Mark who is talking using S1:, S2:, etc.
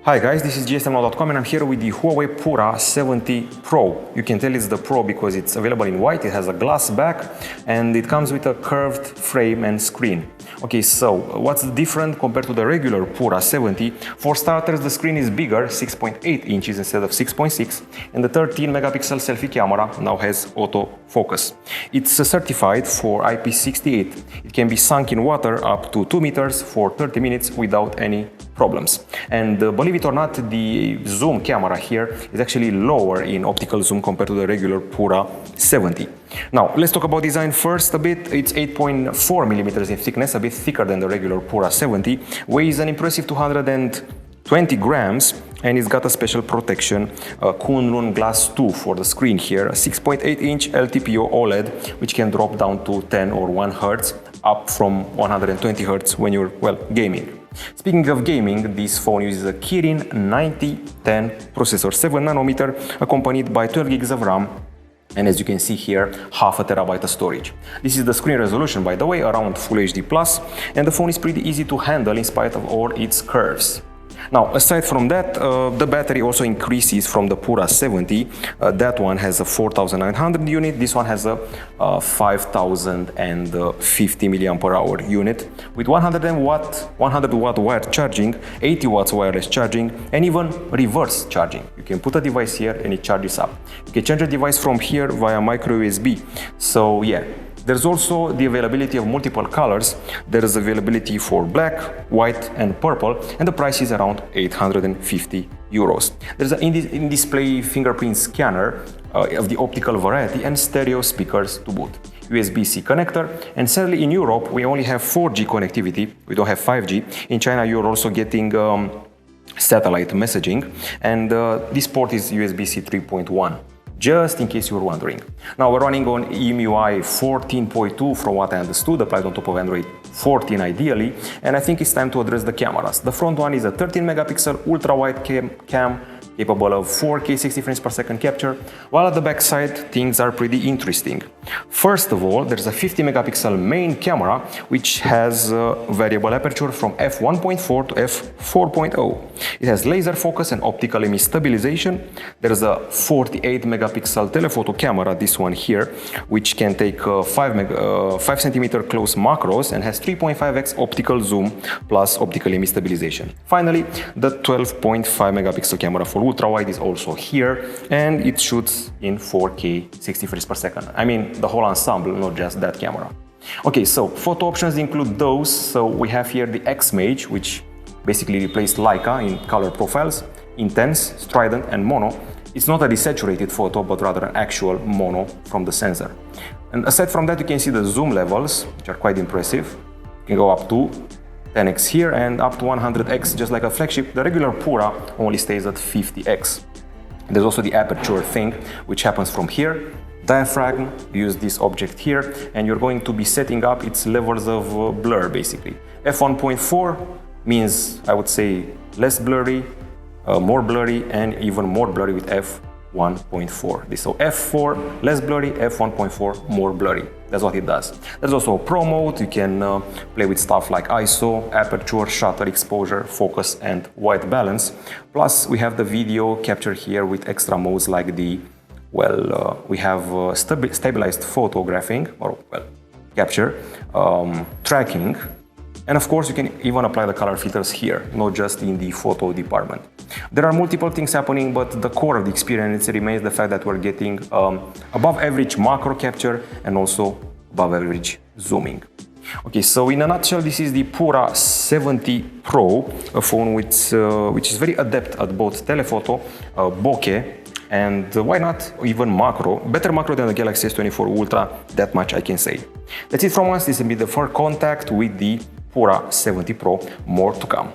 S1: Hi guys, this is GSMDome and I'm here with the HUAWEI Pura 70 Pro. You can tell it's the Pro because it's available in white, it has a glass back and it comes with a curved frame and screen. Okay, so what's different compared to the regular Pura 70? For starters, the screen is bigger, 6.8 inches instead of 6.6, and the 13 megapixel selfie camera now has autofocus. It's certified for IP68. It can be sunk in water up to 2 meters for 30 minutes without any problems. And believe it or not, the zoom camera here is actually lower in optical zoom compared to the regular Pura 70. Now, let's talk about design first a bit. It's 8.4 millimeters in thickness, a bit thicker than the regular Pura 70, weighs an impressive 220 grams, and it's got a special protection, Kunlun Glass 2 for the screen here, a 6.8-inch LTPO OLED, which can drop down to 10 or 1 Hz, up from 120 Hz when you're, well, gaming. Speaking of gaming, this phone uses a Kirin 9010 processor, 7 nanometer, accompanied by 12 gigs of RAM, and as you can see here, half a terabyte of storage. This is the screen resolution, by the way, around Full HD+, and the phone is pretty easy to handle in spite of all its curves. Now, aside from that, the battery also increases from the Pura 70. That one has a 4900 unit, this one has a 5050 mAh unit with 100 watt wired charging, 80 watts wireless charging, and even reverse charging. You can put a device here and it charges up. You can charge the device from here via micro USB. So yeah. There's also the availability of multiple colors. There is availability for black, white and purple, and the price is around 850 euros. There's an in-display fingerprint scanner of the optical variety and stereo speakers to boot. USB-C connector, and sadly in Europe we only have 4G connectivity, we don't have 5G. In China you're also getting satellite messaging, and this port is USB-C 3.1. Just in case you were wondering. Now we're running on EMUI 14.2 from what I understood, applied on top of Android 14 ideally, and I think it's time to address the cameras. The front one is a 13 megapixel ultra-wide cam capable of 4K 60 frames per second capture, while at the back side things are pretty interesting. First of all, there's a 50 megapixel main camera which has variable aperture from f1.4 to f4.0. It has laser focus and optical image stabilization. There's a 48 megapixel telephoto camera, this one here, which can take 5 centimeter close macros and has 3.5x optical zoom plus optical image stabilization. Finally, the 12.5 megapixel camera for ultra-wide is also here, and it shoots in 4K 60 frames per second. I mean the whole ensemble, not just that camera. Okay, so photo options include those. So we have here the X-Mage, which basically replaced Leica in color profiles, intense, strident and mono. It's not a desaturated photo, but rather an actual mono from the sensor. And aside from that, you can see the zoom levels, which are quite impressive. You can go up to 10x here and up to 100x, just like a flagship. The regular Pura only stays at 50x. There's also the aperture thing, which happens from here. Diaphragm, use this object here, and you're going to be setting up its levels of blur, basically. F1.4 means, I would say, less blurry, more blurry, and even more blurry with f1.4. So f4 less blurry, f1.4 more blurry. That's what it does. There's also a pro mode. You can play with stuff like ISO, aperture, shutter, exposure, focus, and white balance. Plus, we have the video capture here with extra modes like the, well, we have stabilized photographing, or well, capture, tracking, and of course you can even apply the color filters here, not just in the photo department. There are multiple things happening, but the core of the experience remains the fact that we're getting above average macro capture and also above average zooming. Okay, so in a nutshell, this is the Pura 70 Pro, a phone which is very adept at both telephoto, bokeh, and why not even macro. Better macro than the Galaxy S24 Ultra, that much I can say. That's it from us. This will be the first contact with the Pura 70 Pro. More to come.